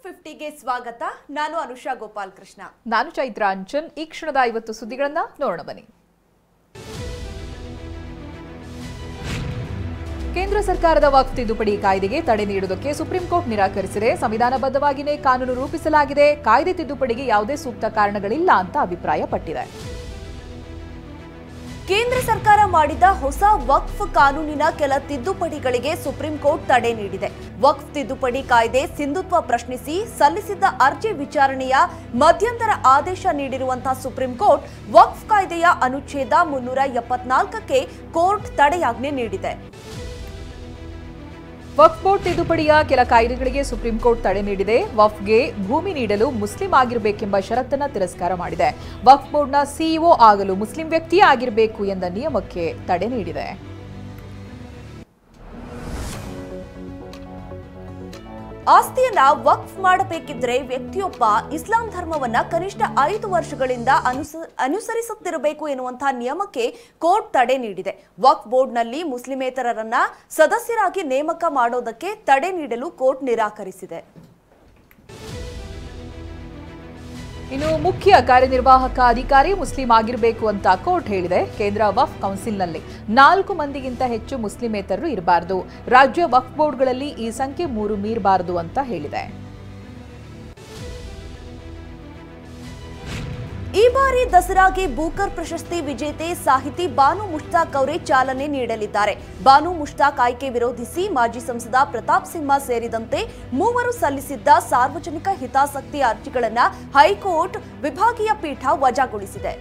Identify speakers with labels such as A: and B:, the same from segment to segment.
A: 50ಗೆ ಸ್ವಾಗತ. ನಾನು ಅನುಷಾ ಗೋಪಾಲ್ ಕೃಷ್ಣ.
B: ನಾನು ಚೈತ್ರ ಅಂಚನ್. ಈ ಕ್ಷಣದ 50 ಸುದ್ದಿಗಳನ್ನ ನೋಡೋಣ ಬನ್ನಿ. ಕೇಂದ್ರ ಸರ್ಕಾರದ ವಕ್ಫ್ ತಿದ್ದುಪಡಿ ಕಾಯ್ದೆಗೆ ತಡೆ ನೀಡುವುದಕ್ಕೆ ಸುಪ್ರೀಂ ಕೋರ್ಟ್ ನಿರಾಕರಿಸಿದೆ. ಸಂವಿಧಾನಬದ್ಧವಾಗಿಯೇ ಕಾನೂನು ರೂಪಿಸಲಾಗಿದೆ. ಕಾಯ್ದೆ ತಿದ್ದುಪಡಿಗೆ ಯಾವುದೇ ಸೂಕ್ತ ಕಾರಣಗಳಿಲ್ಲ ಅಂತ ಅಭಿಪ್ರಾಯಪಟ್ಟಿದೆ.
A: ಕೇಂದ್ರ ಸರ್ಕಾರ ಮಾಡಿದ ಹೊಸ ವಕ್ಫ್ ಕಾನೂನಿನ ಕೆಲ ತಿದ್ದುಪಡಿಗಳಿಗೆ ಸುಪ್ರೀಂ ಕೋರ್ಟ್ ತಡೆ ನೀಡಿದೆ. ವಕ್ಫ್ ತಿದ್ದುಪಡಿ ಕಾಯ್ದೆ ಸಿಂಧುತ್ವ ಪ್ರಶ್ನಿಸಿ ಸಲ್ಲಿಸಿದ್ದ ಅರ್ಜಿ ವಿಚಾರಣೆಯ ಮಧ್ಯಂತರ ಆದೇಶ ನೀಡಿರುವಂತಹ ಸುಪ್ರೀಂ ಕೋರ್ಟ್ ವಕ್ಫ್ ಕಾಯ್ದೆಯ ಅನುಚ್ಛೇದ 374ಕ್ಕೆ ಕೋರ್ಟ್ ತಡೆಯಾಜ್ಞೆ ನೀಡಿದೆ.
B: ವಕ್ಫ್ ಬೋರ್ಡ್ ತಿದ್ದುಪಡಿಯ ಕೆಲ ಕಾಯ್ದೆಗಳಿಗೆ ಸುಪ್ರೀಂ ಕೋರ್ಟ್ ತಡೆ ನೀಡಿದೆ. ವಕ್ಫ್ಗೆ ಭೂಮಿ ನೀಡಲು ಮುಸ್ಲಿಂ ಆಗಿರಬೇಕೆಂಬ ಷರತ್ತನ್ನು ತಿರಸ್ಕಾರ ಮಾಡಿದೆ. ವಕ್ಫ್ ಬೋರ್ಡ್ನ ಸಿಇಒ ಆಗಲು ಮುಸ್ಲಿಂ ವ್ಯಕ್ತಿಯೇ ಆಗಿರಬೇಕು ಎಂದ ನಿಯಮಕ್ಕೆ ತಡೆ ನೀಡಿದೆ.
A: ಆಸ್ತಿಯನ್ನ ವಕ್ಫ್ ಮಾಡಬೇಕಿದ್ರೆ ವ್ಯಕ್ತಿಯೊಬ್ಬ ಇಸ್ಲಾಂ ಧರ್ಮವನ್ನ ಕನಿಷ್ಠ 5 ವರ್ಷಗಳಿಂದ ಅನುಸರಿಸುತ್ತಿರಬೇಕು ಎನ್ನುವಂತಹ ನಿಯಮಕ್ಕೆ ಕೋರ್ಟ್ ತಡೆ ನೀಡಿದೆ. ವಕ್ಫ್ ಬೋರ್ಡ್ನಲ್ಲಿ ಮುಸ್ಲಿಮೇತರರನ್ನ ಸದಸ್ಯರಾಗಿ ನೇಮಕ ಮಾಡೋದಕ್ಕೆ ತಡೆ ನೀಡಲು ಕೋರ್ಟ್ ನಿರಾಕರಿಸಿದೆ.
B: ಇನ್ನು ಮುಖ್ಯ ಕಾರ್ಯನಿರ್ವಾಹಕ ಅಧಿಕಾರಿ ಮುಸ್ಲಿಂ ಆಗಿರಬೇಕು ಅಂತ ಕೋರ್ಟ್ ಹೇಳಿದೆ. ಕೇಂದ್ರ ವಕ್ಫ್ ಕೌನ್ಸಿಲ್ನಲ್ಲಿ 4 ಮಂದಿಗಿಂತ ಹೆಚ್ಚು ಮುಸ್ಲಿಮೇತರರು ಇರಬಾರದು. ರಾಜ್ಯ ವಕ್ಫ್ ಬೋರ್ಡ್ಗಳಲ್ಲಿ ಈ ಸಂಖ್ಯೆ 3 ಮೀರಬಾರದು ಅಂತ ಹೇಳಿದೆ.
A: ಈ ಬಾರಿ ದಸರಾಗೆ ಬೂಕರ್ ಪ್ರಶಸ್ತಿ ವಿಜೇತೆ ಸಾಹಿತಿ ಬಾನು ಮುಷ್ತಾಕ್ ಅವರೇ ಚಾಲನೆ ನೀಡಲಿದ್ದಾರೆ. ಬಾನು ಮುಷ್ತಾಕ್ ಆಯ್ಕೆ ವಿರೋಧಿಸಿ ಮಾಜಿ ಸಂಸದ ಪ್ರತಾಪ್ ಸಿಂಹ ಸೇರಿದಂತೆ 3 ಸಲ್ಲಿಸಿದ್ದ ಸಾರ್ವಜನಿಕ ಹಿತಾಸಕ್ತಿ ಅರ್ಜಿಗಳನ್ನು ಹೈಕೋರ್ಟ್ ವಿಭಾಗೀಯ ಪೀಠ ವಜಾಗೊಳಿಸಿದೆ.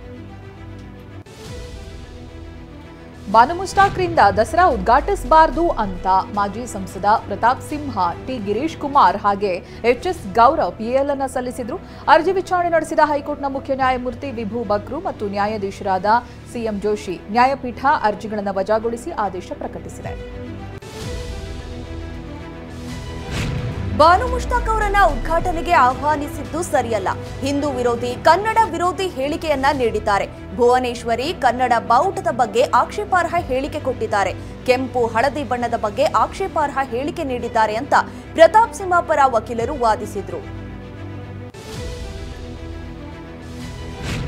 B: ಬಾನು ಮುಷ್ತಾಕ್ರಿಂದ ದಸರಾ ಉದ್ಘಾಟಿಸಬಾರದು ಅಂತ ಮಾಜಿ ಸಂಸದ ಪ್ರತಾಪ್ ಸಿಂಹ, ಟಿ ಗಿರೀಶ್ ಕುಮಾರ್ ಹಾಗೆ ಎಚ್ಎಸ್ ಗೌರವ್ ಪಿಎಲ್ ಅನ್ನು ಸಲ್ಲಿಸಿದ್ರು. ಅರ್ಜಿ ವಿಚಾರಣೆ ನಡೆಸಿದ ಹೈಕೋರ್ಟ್ನ ಮುಖ್ಯ ನ್ಯಾಯಮೂರ್ತಿ ವಿಭು ಬಕ್ರು ಮತ್ತು ನ್ಯಾಯಾಧೀಶರಾದ ಸಿಎಂ ಜೋಶಿ ನ್ಯಾಯಪೀಠ ಅರ್ಜಿಗಳನ್ನು ವಜಾಗೊಳಿಸಿ ಆದೇಶ ಪ್ರಕಟಿಸಿದೆ.
A: ಬಾನು ಮುಷ್ತಾಕ್ ಅವರನ್ನ ಉದ್ಘಾಟನೆಗೆ ಆಹ್ವಾನಿಸಿದ್ದು ಸರಿಯಲ್ಲ. ಹಿಂದೂ ವಿರೋಧಿ, ಕನ್ನಡ ವಿರೋಧಿ ಹೇಳಿಕೆಯನ್ನ ನೀಡಿದ್ದಾರೆ. ಭುವನೇಶ್ವರಿ ಕನ್ನಡ ಬಾವುಟದ ಬಗ್ಗೆ ಆಕ್ಷೇಪಾರ್ಹ ಹೇಳಿಕೆ ಕೊಟ್ಟಿದ್ದಾರೆ. ಕೆಂಪು ಹಳದಿ ಬಣ್ಣದ ಬಗ್ಗೆ ಆಕ್ಷೇಪಾರ್ಹ ಹೇಳಿಕೆ ನೀಡಿದ್ದಾರೆ ಅಂತ ಪ್ರತಾಪ್ ಸಿಂಹ ಪರ ವಕೀಲರು ವಾದಿಸಿದ್ರು.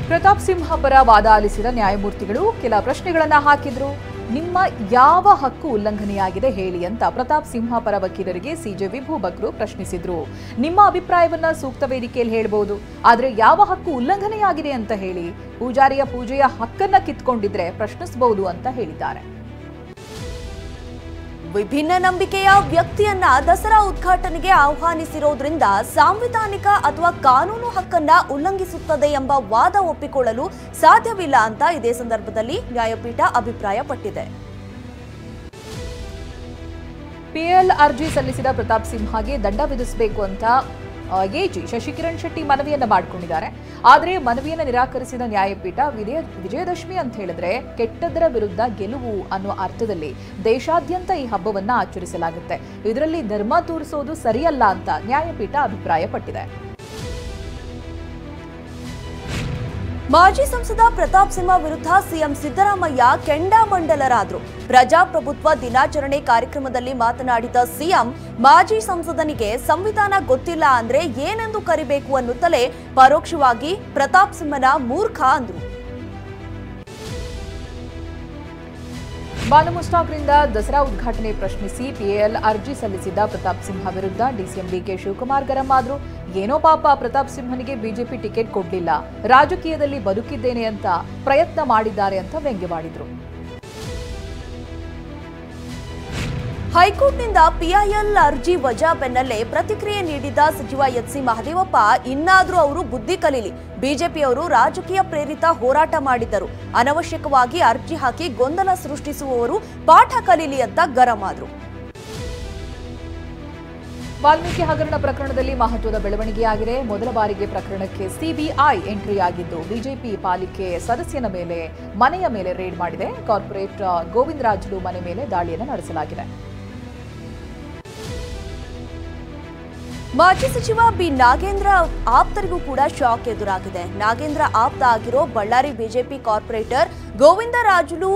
B: ಪ್ರತಾಪ್ ಸಿಂಹ ಪರ ವಾದ ಆಲಿಸಿದ ನ್ಯಾಯಮೂರ್ತಿಗಳು ಕೆಲ ಪ್ರಶ್ನೆಗಳನ್ನ ಹಾಕಿದ್ರು. ನಿಮ್ಮ ಯಾವ ಹಕ್ಕು ಉಲ್ಲಂಘನೆಯಾಗಿದೆ ಹೇಳಿ ಅಂತ ಪ್ರತಾಪ್ ಸಿಂಹ ಪರ ವಕೀಲರಿಗೆ ಸಿಜೆ ವಿಭು ಬಕ್ರು ಪ್ರಶ್ನಿಸಿದ್ರು. ನಿಮ್ಮ ಅಭಿಪ್ರಾಯವನ್ನ ಸೂಕ್ತ ವೇದಿಕೆಯಲ್ಲಿ ಹೇಳಬಹುದು, ಆದ್ರೆ ಯಾವ ಹಕ್ಕು ಉಲ್ಲಂಘನೆಯಾಗಿದೆ ಅಂತ ಹೇಳಿ. ಪೂಜಾರಿಯ ಪೂಜೆಯ ಹಕ್ಕನ್ನ ಕಿತ್ಕೊಂಡಿದ್ರೆ ಪ್ರಶ್ನಿಸಬಹುದು ಅಂತ ಹೇಳಿದ್ದಾರೆ.
A: ವಿಭಿನ್ನ ನಂಬಿಕೆಯ ವ್ಯಕ್ತಿಯನ್ನ ದಸರಾ ಉದ್ಘಾಟನೆಗೆ ಆಹ್ವಾನಿಸಿರೋದ್ರಿಂದ ಸಾಂವಿಧಾನಿಕ ಅಥವಾ ಕಾನೂನು ಹಕ್ಕನ್ನ ಉಲ್ಲಂಘಿಸುತ್ತದೆ ಎಂಬ ವಾದ ಒಪ್ಪಿಕೊಳ್ಳಲು ಸಾಧ್ಯವಿಲ್ಲ ಅಂತ ಇದೇ ಸಂದರ್ಭದಲ್ಲಿ ನ್ಯಾಯಪೀಠ ಅಭಿಪ್ರಾಯಪಟ್ಟಿದೆ.
B: ಪಿಎಲ್ ಅರ್ಜಿ ಸಲ್ಲಿಸಿದ ಪ್ರತಾಪ್ ಸಿಂಹಗೆ ದಂಡ ವಿಧಿಸಬೇಕು ಅಂತ ಎಜಿ ಶಶಿಕಿರಣ್ ಶೆಟ್ಟಿ ಮನವಿಯನ್ನ ಮಾಡಿಕೊಂಡಿದ್ದಾರೆ. ಆದರೆ ಮನವಿಯನ್ನು ನಿರಾಕರಿಸಿದ ನ್ಯಾಯಪೀಠ ವಿಜಯದಶಮಿ ಅಂತ ಹೇಳಿದ್ರೆ ಕೆಟ್ಟದರ ವಿರುದ್ಧ ಗೆಲುವು ಅನ್ನುವ ಅರ್ಥದಲ್ಲಿ ದೇಶಾದ್ಯಂತ ಈ ಹಬ್ಬವನ್ನ ಆಚರಿಸಲಾಗುತ್ತೆ. ಇದರಲ್ಲಿ ಧರ್ಮ ತೋರಿಸೋದು ಸರಿಯಲ್ಲ ಅಂತ ನ್ಯಾಯಪೀಠ ಅಭಿಪ್ರಾಯಪಟ್ಟಿದೆ.
A: ಮಾಜಿ ಸಂಸದ ಪ್ರತಾಪ್ ಸಿಂಹ ವಿರುದ್ಧ ಸಿಎಂ ಸಿದ್ದರಾಮಯ್ಯ ಕೆಂಡಾಮಂಡಲರಾದರು. ಪ್ರಜಾಪ್ರಭುತ್ವ ದಿನಾಚರಣೆ ಕಾರ್ಯಕ್ರಮದಲ್ಲಿ ಮಾತನಾಡಿದ ಸಿಎಂ, ಮಾಜಿ ಸಂಸದನಿಗೆ ಸಂವಿಧಾನ ಗೊತ್ತಿಲ್ಲ ಅಂದ್ರೆ ಏನೆಂದು ಕರಿಬೇಕು ಅನ್ನುತ್ತಲೇ ಪರೋಕ್ಷವಾಗಿ ಪ್ರತಾಪ್ ಸಿಂಹನ ಮೂರ್ಖ ಅಂದ್ರು.
B: ಬಾನು ಮುಷ್ತಾಕ್ರಿಂದ ದಸರಾ ಉದ್ಘಾಟನೆ ಪ್ರಶ್ನಿಸಿ ಪಿಎಲ್ ಅರ್ಜಿ ಸಲ್ಲಿಸಿದ್ದ ಪ್ರತಾಪ್ ಸಿಂಹ ವಿರುದ್ಧ ಡಿಸಿಎಂ ಡಿಕೆ ಶಿವಕುಮಾರ್ ಗರಂ ಆದ್ರು. ಏನೋ ಪಾಪ ಪ್ರತಾಪ್ ಸಿಂಹನಿಗೆ ಬಿಜೆಪಿ ಟಿಕೆಟ್ ಕೊಡ್ಲಿಲ್ಲ, ರಾಜಕೀಯದಲ್ಲಿ ಬದುಕಿದ್ದೇನೆ ಅಂತ ಪ್ರಯತ್ನ ಮಾಡಿದ್ದಾರೆ ಅಂತ ವ್ಯಂಗ್ಯವಾಡಿದ್ರು.
A: ಹೈಕೋರ್ಟ್ನಿಂದ ಪಿಐಎಲ್ ಅರ್ಜಿ ವಜಾ ಬೆನ್ನಲ್ಲೇ ಪ್ರತಿಕ್ರಿಯೆ ನೀಡಿದ ಸಚಿವ ಎಚ್.ಸಿ. ಮಹದೇವಪ್ಪ, ಇನ್ನಾದ್ರೂ ಅವರು ಬುದ್ಧಿ ಕಲೀಲಿ. ಬಿಜೆಪಿಯವರು ರಾಜಕೀಯ ಪ್ರೇರಿತ ಹೋರಾಟ ಮಾಡಿದ್ದರು. ಅನವಶ್ಯಕವಾಗಿ ಅರ್ಜಿ ಹಾಕಿ ಗೊಂದಲ ಸೃಷ್ಟಿಸುವವರು ಪಾಠ ಕಲೀಲಿ ಅಂತ ಗರಂ ಆದ್ರು.
B: ವಾಲ್ಮೀಕಿ ಹಗರಣ ಪ್ರಕರಣದಲ್ಲಿ ಮಹತ್ವದ ಬೆಳವಣಿಗೆಯಾಗಿದೆ. ಮೊದಲ ಬಾರಿಗೆ ಪ್ರಕರಣಕ್ಕೆ ಸಿಬಿಐ ಎಂಟ್ರಿ ಆಗಿದ್ದು ಬಿಜೆಪಿ ಪಾಲಿಕೆ ಸದಸ್ಯನ ಮೇಲೆ ಮನೆಯ ಮೇಲೆ ರೇಡ್ ಮಾಡಿದೆ. ಕಾರ್ಪೊರೇಟ್ ಗೋವಿಂದರಾಜುಲು ಮನೆ ಮೇಲೆ ದಾಳಿಯನ್ನು ನಡೆಸಲಾಗಿದೆ.
A: ಮಾಜಿ ಸಚಿವ ಬಿ ನಾಗೇಂದ್ರ ಆಪ್ತರಿಗೂ ಕೂಡ ಶಾಕ್ ಎದುರಾಗಿದೆ. ನಾಗೇಂದ್ರ ಆಪ್ತ ಆಗಿರೋ ಬಳ್ಳಾರಿ ಬಿಜೆಪಿ ಕಾರ್ಪೊರೇಟರ್ ಗೋವಿಂದರಾಜುಲು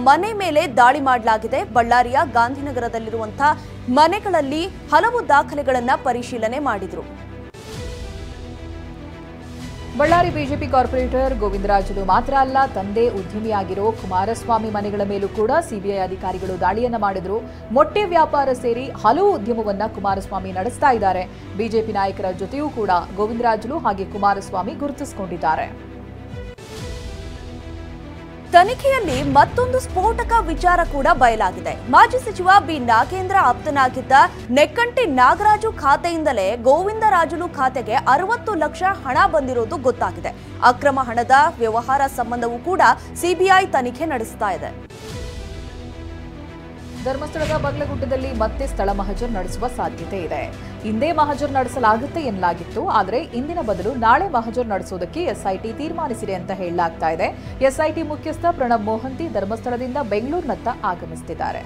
A: ಮನೆ ಮೇಲೆ ದಾಳಿ ಮಾಡಲಾಗಿದೆ. ಬಳ್ಳಾರಿಯ ಗಾಂಧಿನಗರದಲ್ಲಿರುವಂತಹ ಮನೆಗಳಲ್ಲಿ ಹಲವು ದಾಖಲೆಗಳನ್ನು ಪರಿಶೀಲನೆ ಮಾಡಿದ್ರು.
B: ಬಳ್ಳಾರಿ ಬಿಜೆಪಿ ಕಾರ್ಪೊರೇಟರ್ ಗೋವಿಂದರಾಜುಲು ಮಾತ್ರ ಅಲ್ಲ, ತಂದೆ ಉದ್ಯಮಿಯಾಗಿರೋ ಕುಮಾರಸ್ವಾಮಿ ಮನೆಗಳ ಮೇಲೂ ಕೂಡ ಸಿಬಿಐ ಅಧಿಕಾರಿಗಳು ದಾಳಿಯನ್ನ ಮಾಡಿದ್ರು. ಮೊಟ್ಟೆ ವ್ಯಾಪಾರ ಸೇರಿ ಹಲವು ಉದ್ಯಮವನ್ನ ಕುಮಾರಸ್ವಾಮಿ ನಡೆಸ್ತಾ ಇದ್ದಾರೆ. ಬಿಜೆಪಿ ನಾಯಕರ ಜೊತೆಯೂ ಕೂಡ ಗೋವಿಂದರಾಜುಲು ಹಾಗೆ ಕುಮಾರಸ್ವಾಮಿ ಗುರುತಿಸಿಕೊಂಡಿದ್ದಾರೆ.
A: ತನಿಖೆಯಲ್ಲಿ ಮತ್ತೊಂದು ಸ್ಫೋಟಕ ವಿಚಾರ ಕೂಡ ಬಯಲಾಗಿದೆ. ಮಾಜಿ ಸಚಿವ ಬಿ ನಾಗೇಂದ್ರ ಆಪ್ತನಾಗಿದ್ದ ನೆಕ್ಕಂಟಿ ನಾಗರಾಜು ಖಾತೆಯಿಂದಲೇ ಗೋವಿಂದರಾಜುಲು ಖಾತೆಗೆ 60 ಲಕ್ಷ ಹಣ ಬಂದಿರೋದು ಗೊತ್ತಾಗಿದೆ. ಅಕ್ರಮ ಹಣದ ವ್ಯವಹಾರ ಸಂಬಂಧವೂ ಕೂಡ ಸಿಬಿಐ ತನಿಖೆ ನಡೆಸ್ತಾ ಇದೆ.
B: ಧರ್ಮಸ್ಥಳದ ಬಗ್ಲಗುಡ್ಡದಲ್ಲಿ ಮತ್ತೆ ಸ್ಥಳ ಮಹಜರ್ ನಡೆಸುವ ಸಾಧ್ಯತೆ ಇದೆ. ಇಂದೇ ಮಹಜರ್ ನಡೆಸಲಾಗುತ್ತೆ ಎನ್ನಲಾಗಿತ್ತು. ಆದರೆ ಇಂದಿನ ಬದಲು ನಾಳೆ ಮಹಜರ್ ನಡೆಸುವುದಕ್ಕೆ ಎಸ್ಐಟಿ ತೀರ್ಮಾನಿಸಿದೆ ಅಂತ ಹೇಳಲಾಗ್ತಾ ಇದೆ. ಎಸ್ಐಟಿ ಮುಖ್ಯಸ್ಥ ಪ್ರಣಬ್ ಮೋಹಂತಿ ಧರ್ಮಸ್ಥಳದಿಂದ ಬೆಂಗಳೂರಿನತ್ತ ಆಗಮಿಸುತ್ತಿದ್ದಾರೆ.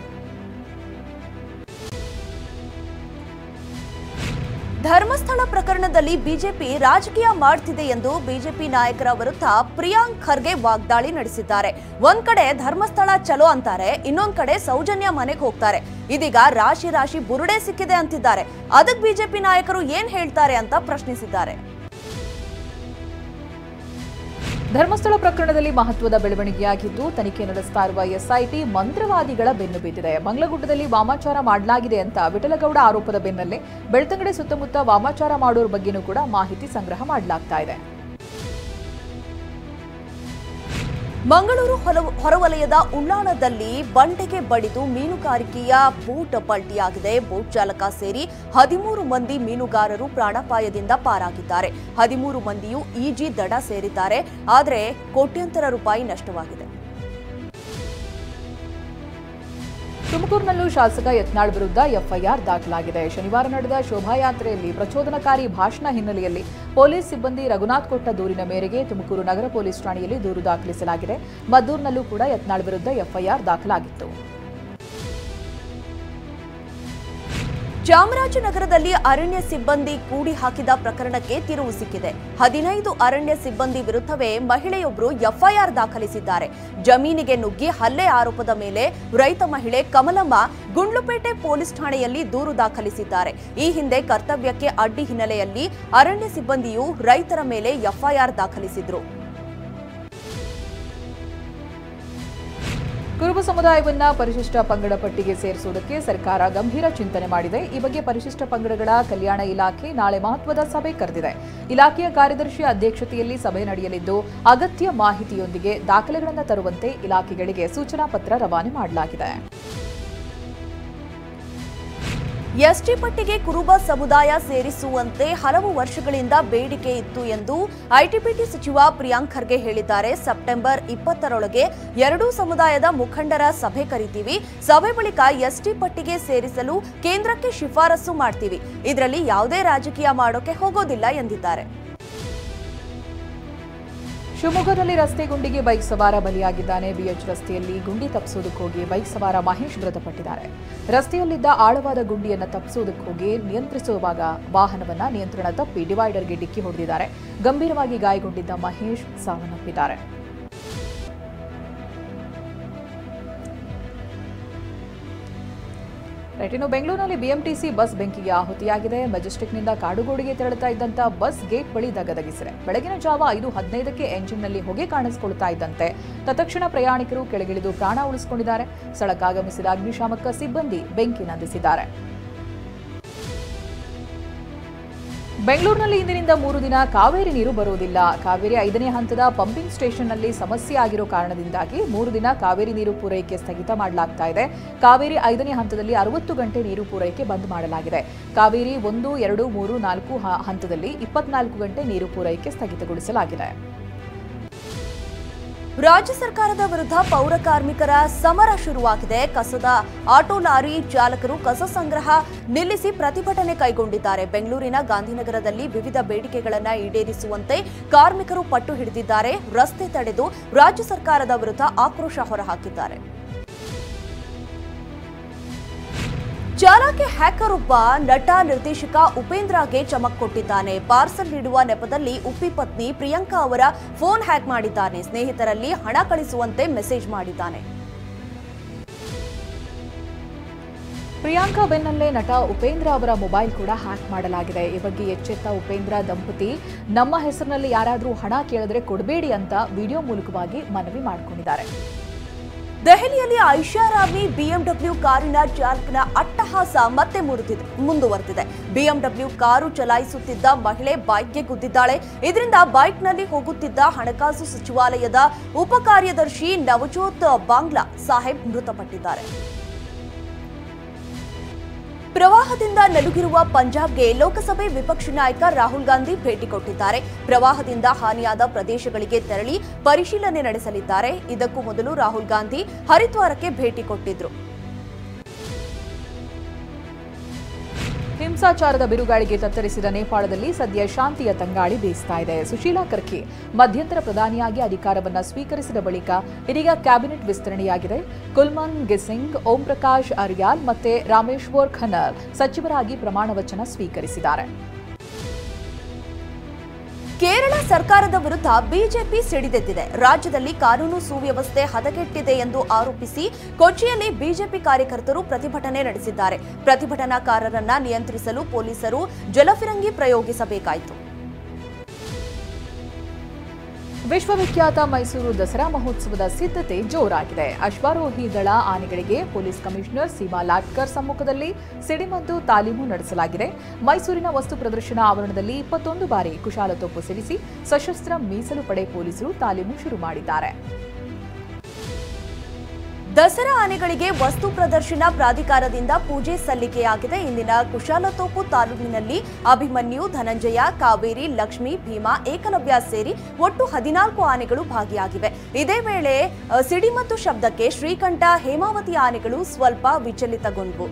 A: ಧರ್ಮಸ್ಥಳ ಪ್ರಕರಣದಲ್ಲಿ ಬಿಜೆಪಿ ರಾಜಕೀಯ ಮಾಡ್ತಿದೆ ಎಂದು ಬಿಜೆಪಿ ನಾಯಕರ ವಿರುದ್ಧ ಪ್ರಿಯಾಂಕ್ ಖರ್ಗೆ ವಾಗ್ದಾಳಿ ನಡೆಸಿದ್ದಾರೆ. ಒಂದ್ ಕಡೆ ಧರ್ಮಸ್ಥಳ ಚಲೋ ಅಂತಾರೆ, ಇನ್ನೊಂದ್ ಕಡೆ ಸೌಜನ್ಯ ಮನೆಗೆ ಹೋಗ್ತಾರೆ. ಇದೀಗ ರಾಶಿ ರಾಶಿ ಬುರುಡೆ ಸಿಕ್ಕಿದೆ ಅಂತಿದ್ದಾರೆ. ಅದಕ್ಕೆ ಬಿಜೆಪಿ ನಾಯಕರು ಏನ್ ಹೇಳ್ತಾರೆ ಅಂತ ಪ್ರಶ್ನಿಸಿದ್ದಾರೆ.
B: ಧರ್ಮಸ್ಥಳ ಪ್ರಕರಣದಲ್ಲಿ ಮಹತ್ವದ ಬೆಳವಣಿಗೆಯಾಗಿದ್ದು ತನಿಖೆ ನಡೆಸ್ತಾ ಇರುವ ಎಸ್ಐಟಿ ಮಂತ್ರವಾದಿಗಳ ಬೆನ್ನು ಬಿದ್ದಿದೆ. ಮಂಗಳಗುಡ್ಡದಲ್ಲಿ ವಾಮಾಚಾರ ಮಾಡಲಾಗಿದೆ ಅಂತ ವಿಠಲಗೌಡ ಆರೋಪದ ಬೆನ್ನಲ್ಲೇ ಬೆಳ್ತಂಗಡಿ ಸುತ್ತಮುತ್ತ ವಾಮಾಚಾರ ಮಾಡೋರ ಬಗ್ಗೆನೂ ಕೂಡ ಮಾಹಿತಿ ಸಂಗ್ರಹ ಮಾಡಲಾಗ್ತಾ ಇದೆ.
A: ಮಂಗಳೂರು ಹೊರವಲಯದ ಉಳ್ಳಾಳದಲ್ಲಿ ಬಂಡೆಗೆ ಬಡಿದು ಮೀನುಗಾರಿಕೆಯ ಬೋಟ್ ಪಲ್ಟಿಯಾಗಿದೆ. ಬೋಟ್ ಚಾಲಕ ಸೇರಿ 13 ಮಂದಿ ಮೀನುಗಾರರು ಪ್ರಾಣಾಪಾಯದಿಂದ ಪಾರಾಗಿದ್ದಾರೆ. 13 ಮಂದಿಯೂ ಈಜಿ ದಡ ಸೇರಿದ್ದಾರೆ. ಆದರೆ ಕೋಟ್ಯಂತರ ರೂಪಾಯಿ ನಷ್ಟವಾಗಿದೆ.
B: ತುಮಕೂರಿನಲ್ಲೂ ಶಾಸಕ ಯತ್ನಾಳ್ ವಿರುದ್ಧ ಎಫ್ಐಆರ್ ದಾಖಲಾಗಿದೆ. ಶನಿವಾರ ನಡೆದ ಶೋಭಾಯಾತ್ರೆಯಲ್ಲಿ ಪ್ರಚೋದನಕಾರಿ ಭಾಷಣ ಹಿನ್ನೆಲೆಯಲ್ಲಿ ಪೊಲೀಸ್ ಸಿಬ್ಬಂದಿ ರಘುನಾಥ್ ಕೊಟ್ಟ ದೂರಿನ ಮೇರೆಗೆ ತುಮಕೂರು ನಗರ ಪೊಲೀಸ್ ಠಾಣೆಯಲ್ಲಿ ದೂರು ದಾಖಲಿಸಲಾಗಿದೆ. ಮದ್ದೂರಿನಲ್ಲೂ ಕೂಡ ಯತ್ನಾಳ್ ವಿರುದ್ಧ ಎಫ್ಐಆರ್ ದಾಖಲಾಗಿತ್ತು.
A: ಚಾಮರಾಜನಗರದಲ್ಲಿ ಅರಣ್ಯ ಸಿಬ್ಬಂದಿ ಕೂಡಿ ಹಾಕಿದ ಪ್ರಕರಣಕ್ಕೆ ತಿರುವು ಸಿಕ್ಕಿದೆ. 15 ಅರಣ್ಯ ಸಿಬ್ಬಂದಿ ವಿರುದ್ಧವೇ ಮಹಿಳೆಯೊಬ್ಬರು ಎಫ್ಐಆರ್ ದಾಖಲಿಸಿದ್ದಾರೆ. ಜಮೀನಿಗೆ ನುಗ್ಗಿ ಹಲ್ಲೆ ಆರೋಪದ ಮೇಲೆ ರೈತ ಮಹಿಳೆ ಕಮಲಮ್ಮ ಗುಂಡ್ಲುಪೇಟೆ ಪೊಲೀಸ್ ಠಾಣೆಯಲ್ಲಿ ದೂರು ದಾಖಲಿಸಿದ್ದಾರೆ. ಈ ಹಿಂದೆ ಕರ್ತವ್ಯಕ್ಕೆ ಅಡ್ಡಿ ಹಿನ್ನೆಲೆಯಲ್ಲಿ ಅರಣ್ಯ ಸಿಬ್ಬಂದಿಯು ರೈತರ ಮೇಲೆ ಎಫ್ಐಆರ್ ದಾಖಲಿಸಿದ್ರು.
B: ಕುರುಬ ಸಮುದಾಯವನ್ನ ಪರಿಶಿಷ್ಟ ಪಂಗಡ ಪಟ್ಟಿಗೆ ಸೇರಿಸುವುದಕ್ಕೆ ಸರ್ಕಾರ ಗಂಭೀರ ಚಿಂತನೆ ಮಾಡಿದೆ. ಈ ಬಗ್ಗೆ ಪರಿಶಿಷ್ಟ ಪಂಗಡಗಳ ಕಲ್ಯಾಣ ಇಲಾಖೆ ನಾಳೆ ಮಹತ್ವದ ಸಭೆ ಕರೆದಿದೆ. ಇಲಾಖೆಯ ಕಾರ್ಯದರ್ಶಿ ಅಧ್ಯಕ್ಷತೆಯಲ್ಲಿ ಸಭೆ ನಡೆಯಲಿದ್ದು ಅಗತ್ಯ ಮಾಹಿತಿಯೊಂದಿಗೆ ದಾಖಲೆಗಳನ್ನು ತರುವಂತೆ ಇಲಾಖೆಗಳಿಗೆ ಸೂಚನಾ ಪತ್ರ ರವಾನೆ ಮಾಡಲಾಗಿದೆ.
A: ಎಸ್ಟಿ ಪಟ್ಟಿಗೆ ಕುರುಬ ಸಮುದಾಯ ಸೇರಿಸುವಂತೆ ಹಲವು ವರ್ಷಗಳಿಂದ ಬೇಡಿಕೆ ಇತ್ತು ಎಂದು ಐಟಿಬಿಟಿ ಸಚಿವ ಪ್ರಿಯಾಂಕ್ ಖರ್ಗೆ ಹೇಳಿದ್ದಾರೆ. ಸೆಪ್ಟೆಂಬರ್ 20ರೊಳಗೆ ಎರಡೂ ಸಮುದಾಯದ ಮುಖಂಡರ ಸಭೆ ಕರೀತೀವಿ. ಸಭೆ ಬಳಿಕ ಎಸ್ಟಿ ಪಟ್ಟಿಗೆ ಸೇರಿಸಲು ಕೇಂದ್ರಕ್ಕೆ ಶಿಫಾರಸು ಮಾಡ್ತೀವಿ. ಇದರಲ್ಲಿ ಯಾವುದೇ ರಾಜಕೀಯ ಮಾಡೋಕೆ ಹೋಗೋದಿಲ್ಲ ಎಂದಿದ್ದಾರೆ.
B: ಶಿವಮೊಗ್ಗದಲ್ಲಿ ರಸ್ತೆ ಗುಂಡಿಗೆ ಬೈಕ್ ಸವಾರ ಬಲಿಯಾಗಿದ್ದಾನೆ. ಬಿಎಚ್ ರಸ್ತೆಯಲ್ಲಿ ಗುಂಡಿ ತಪ್ಪಿಸೋದಕ್ಕೆ ಹೋಗಿ ಬೈಕ್ ಸವಾರ ಮಹೇಶ್ ಮೃತಪಟ್ಟಿದ್ದಾರೆ. ರಸ್ತೆಯಲ್ಲಿದ್ದ ಆಳವಾದ ಗುಂಡಿಯನ್ನು ತಪ್ಪಿಸೋದಕ್ಕೆ ಹೋಗಿ ನಿಯಂತ್ರಿಸುವಾಗ ವಾಹನವನ್ನ ನಿಯಂತ್ರಣ ತಪ್ಪಿ ಡಿವೈಡರ್ಗೆ ಡಿಕ್ಕಿ ಹೊಡೆದಿದ್ದಾರೆ. ಗಂಭೀರವಾಗಿ ಗಾಯಗೊಂಡಿದ್ದ ಮಹೇಶ್ ಸಾವನ್ನಪ್ಪಿದ್ದಾರೆ. ಇನ್ನು ಬೆಂಗಳೂರಿನಲ್ಲಿ ಬಿಎಂಟಿಸಿ ಬಸ್ ಬೆಂಕಿಗೆ ಆಹುತಿಯಾಗಿದೆ. ಮೆಜೆಸ್ಟಿಕ್ನಿಂದ ಕಾಡುಗೋಡಿಗೆ ತೆರಳುತ್ತಾ ಇದ್ದಂತ ಬಸ್ ಗೇಟ್ ಬಳಿ ದಗದಗಿಸಿದೆ. ಬೆಳಗಿನ ಜಾವ 5:15ಕ್ಕೆ ಎಂಜಿನ್ನಲ್ಲಿ ಹೊಗೆ ಕಾಣಿಸಿಕೊಳ್ತಾ ಇದ್ದಂತೆ ತತ್ಕ್ಷಣ ಪ್ರಯಾಣಿಕರು ಕೆಳಗಿಳಿದು ಪ್ರಾಣ ಉಳಿಸಿಕೊಂಡಿದ್ದಾರೆ. ಸ್ಥಳಕ್ಕಾಗಮಿಸಿದ ಅಗ್ನಿಶಾಮಕ ಸಿಬ್ಬಂದಿ ಬೆಂಕಿ ನಂದಿಸಿದ್ದಾರೆ. ಬೆಂಗಳೂರಿನಲ್ಲಿ ಇಂದಿನಿಂದ 3 ದಿನ ಕಾವೇರಿ ನೀರು ಬರುವುದಿಲ್ಲ. ಕಾವೇರಿ 5ನೇ ಹಂತದ ಪಂಪಿಂಗ್ ಸ್ಟೇಷನ್ನಲ್ಲಿ ಸಮಸ್ಯೆ ಆಗಿರೋ ಕಾರಣದಿಂದಾಗಿ 3 ದಿನ ಕಾವೇರಿ ನೀರು ಪೂರೈಕೆ ಸ್ಥಗಿತ ಮಾಡಲಾಗ್ತಾ ಇದೆ. ಕಾವೇರಿ 5ನೇ ಹಂತದಲ್ಲಿ 60 ಗಂಟೆ ನೀರು ಪೂರೈಕೆ ಬಂದ್ ಮಾಡಲಾಗಿದೆ. ಕಾವೇರಿ 1, 2, 3, 4 ಹಂತದಲ್ಲಿ 24 ಗಂಟೆ ನೀರು ಪೂರೈಕೆ ಸ್ಥಗಿತಗೊಳಿಸಲಾಗಿದೆ.
A: ರಾಜ್ಯ ಸರ್ಕಾರದ ವಿರುದ್ಧ ಪೌರ ಕಾರ್ಮಿಕರ ಸಮರ ಶುರುವಾಗಿದೆ. ಕಸದ ಆಟೋ ಲಾರಿ ಚಾಲಕರು ಕಸ ಸಂಗ್ರಹ ನಿಲ್ಲಿಸಿ ಪ್ರತಿಭಟನೆ ಕೈಗೊಂಡಿದ್ದಾರೆ. ಬೆಂಗಳೂರಿನ ಗಾಂಧಿನಗರದಲ್ಲಿ ವಿವಿಧ ಬೇಡಿಕೆಗಳನ್ನು ಈಡೇರಿಸುವಂತೆ ಕಾರ್ಮಿಕರು ಪಟ್ಟು ಹಿಡಿದಿದ್ದಾರೆ. ರಸ್ತೆ ತಡೆದು ರಾಜ್ಯ ಸರ್ಕಾರದ ವಿರುದ್ಧ ಆಕ್ರೋಶ ಹೊರಹಾಕಿದ್ದಾರೆ. ಚಾಲಾಕಿ ಹ್ಯಾಕರ್ ಒಬ್ಬ ನಟ ನಿರ್ದೇಶಕ ಉಪೇಂದ್ರಗೆ ಚಮಕ್ ಕೊಟ್ಟಿದ್ದಾನೆ. ಪಾರ್ಸಲ್ ನೀಡುವ ನೆಪದಲ್ಲಿ ಉಪ್ಪಿ ಪತ್ನಿ ಪ್ರಿಯಾಂಕಾ ಅವರ ಫೋನ್ ಹ್ಯಾಕ್ ಮಾಡಿದ್ದಾನೆ. ಸ್ನೇಹಿತರಲ್ಲಿ ಹಣ ಕಳಿಸುವಂತೆ ಮೆಸೇಜ್ ಮಾಡಿದ್ದಾನೆ.
B: ಪ್ರಿಯಾಂಕಾ ಬೆನ್ನಲ್ಲೇ ನಟ ಉಪೇಂದ್ರ ಅವರ ಮೊಬೈಲ್ ಕೂಡ ಹ್ಯಾಕ್ ಮಾಡಲಾಗಿದೆ. ಈ ಬಗ್ಗೆ ಎಚ್ಚೆತ್ತ ಉಪೇಂದ್ರ ದಂಪತಿ ನಮ್ಮ ಹೆಸರಿನಲ್ಲಿ ಯಾರಾದರೂ ಹಣ ಕೇಳಿದ್ರೆ ಕೊಡಬೇಡಿ ಅಂತ ವಿಡಿಯೋ ಮೂಲಕವಾಗಿ ಮನವಿ ಮಾಡಿಕೊಂಡಿದ್ದಾರೆ.
A: ದೆಹಲಿಯಲ್ಲಿ ಐಷಾರಾಮಿ ಬಿಎಂಡಬ್ಲ್ಯೂ ಕಾರಿನ ಚಾಲಕನ ಅಟ್ಟಹಾಸ ಮತ್ತೆ ಮುಂದುವರೆದಿದೆ. ಬಿಎಂಡಬ್ಲ್ಯೂ ಕಾರು ಚಲಾಯಿಸುತ್ತಿದ್ದ ಮಹಿಳೆ ಬೈಕ್ಗೆ ಗುದ್ದಿದ್ದಾಳೆ. ಇದರಿಂದ ಬೈಕ್ನಲ್ಲಿ ಹೋಗುತ್ತಿದ್ದ ಹಣಕಾಸು ಸಚಿವಾಲಯದ ಉಪ ಕಾರ್ಯದರ್ಶಿ ನವಜೋತ್ ಬಾಂಗ್ಲಾ ಸಾಹೇಬ್ ಮೃತಪಟ್ಟಿದ್ದಾರೆ. ಪ್ರವಾಹದಿಂದ ನಲುಗಿರುವ ಪಂಜಾಬ್ಗೆ ಲೋಕಸಭೆ ವಿಪಕ್ಷ ನಾಯಕ ರಾಹುಲ್ ಗಾಂಧಿ ಭೇಟಿ ಕೊಟ್ಟಿದ್ದಾರೆ. ಪ್ರವಾಹದಿಂದ ಹಾನಿಯಾದ ಪ್ರದೇಶಗಳಿಗೆ ತೆರಳಿ ಪರಿಶೀಲನೆ ನಡೆಸಲಿದ್ದಾರೆ. ಇದಕ್ಕೂ ಮೊದಲು ರಾಹುಲ್ ಗಾಂಧಿ ಹರಿದ್ವಾರಕ್ಕೆ ಭೇಟಿ ಕೊಟ್ಟಿದ್ರು.
B: ಹಿಂಸಾಚಾರದ ಬಿರುಗಾಳಿಗೆ ತತ್ತರಿಸಿದ ನೇಪಾಳದಲ್ಲಿ ಸದ್ಯ ಶಾಂತಿಯ ತಂಗಾಳಿ ಬೀಸ್ತಾ ಇದೆ. ಸುಶೀಲಾ ಕರ್ಕಿ ಮಧ್ಯಂತರ ಪ್ರಧಾನಿಯಾಗಿ ಅಧಿಕಾರವನ್ನು ಸ್ವೀಕರಿಸಿದ ಬಳಿಕ ಇದೀಗ ಕ್ಯಾಬಿನೆಟ್ ವಿಸ್ತರಣೆಯಾಗಿದೆ. ಕುಲ್ಮನ್ ಗಿಸಿಂಗ್, ಓಂ ಪ್ರಕಾಶ್ ಅರಿಯಾಲ್ ಮತ್ತೆ ರಾಮೇಶ್ವರ್ ಖನ್ನಲ್ ಸಚಿವರಾಗಿ ಪ್ರಮಾಣ ವಚನ ಸ್ವೀಕರಿಸಿದ್ದಾರೆ.
A: ಕೇರಳ ಸರ್ಕಾರದ ವಿರುದ್ಧ ಬಿಜೆಪಿ ಸಿಡಿದೆದ್ದಿದೆ. ರಾಜ್ಯದಲ್ಲಿ ಕಾನೂನು ಸುವ್ಯವಸ್ಥೆ ಹದಗೆಟ್ಟಿದೆ ಎಂದು ಆರೋಪಿಸಿ ಕೊಚ್ಚಿಯಲ್ಲಿ ಬಿಜೆಪಿ ಕಾರ್ಯಕರ್ತರು ಪ್ರತಿಭಟನೆ ನಡೆಸಿದ್ದಾರೆ. ಪ್ರತಿಭಟನಾಕಾರರನ್ನ ನಿಯಂತ್ರಿಸಲು ಪೊಲೀಸರು ಜಲಫಿರಂಗಿ ಪ್ರಯೋಗಿಸಬೇಕಾಯಿತು.
B: ವಿಶ್ವವಿಖ್ಯಾತ ಮೈಸೂರು ದಸರಾ ಮಹೋತ್ಸವದ ಸಿದ್ಧತೆ ಜೋರಾಗಿದೆ. ಅಶ್ವಾರೋಹಿ ದಳ ಆನೆಗಳಿಗೆ ಪೊಲೀಸ್ ಕಮಿಷನರ್ ಸೀಮಾ ಲಾಟ್ಕರ್ ಸಮ್ಮುಖದಲ್ಲಿ ಸಿಡಿಮದ್ದು ತಾಲೀಮು ನಡೆಸಲಾಗಿದೆ. ಮೈಸೂರಿನ ವಸ್ತು ಪ್ರದರ್ಶನ ಆವರಣದಲ್ಲಿ 21 ಬಾರಿ ಕುಶಾಲತೋಪು ಸಿಡಿಸಿ ಸಶಸ್ತ್ರ ಮೀಸಲು ಪಡೆ ಪೊಲೀಸರು ತಾಲೀಮು ಶುರು ಮಾಡಿದ್ದಾರೆ.
A: ದಸರಾ ಆನೆಗಳಿಗೆ ವಸ್ತು ಪ್ರದರ್ಶನ ಪ್ರಾಧಿಕಾರದಿಂದ ಪೂಜೆ ಸಲ್ಲಿಕೆಯಾಗಿದೆ. ಇಂದಿನ ಕುಶಾಲತೋಪು ತಾಲೂಕಿನಲ್ಲಿ ಅಭಿಮನ್ಯು, ಧನಂಜಯ, ಕಾವೇರಿ, ಲಕ್ಷ್ಮಿ, ಭೀಮಾ, ಏಕಲವ್ಯ ಸೇರಿ ಒಟ್ಟು 14 ಆನೆಗಳು ಭಾಗಿಯಾಗಿವೆ. ಇದೇ ವೇಳೆ ಸಿಡಿಮದ್ದು ಶಬ್ದಕ್ಕೆ ಶ್ರೀಕಂಠ, ಹೇಮಾವತಿ ಆನೆಗಳು ಸ್ವಲ್ಪ ವಿಚಲಿತಗೊಂಡವು.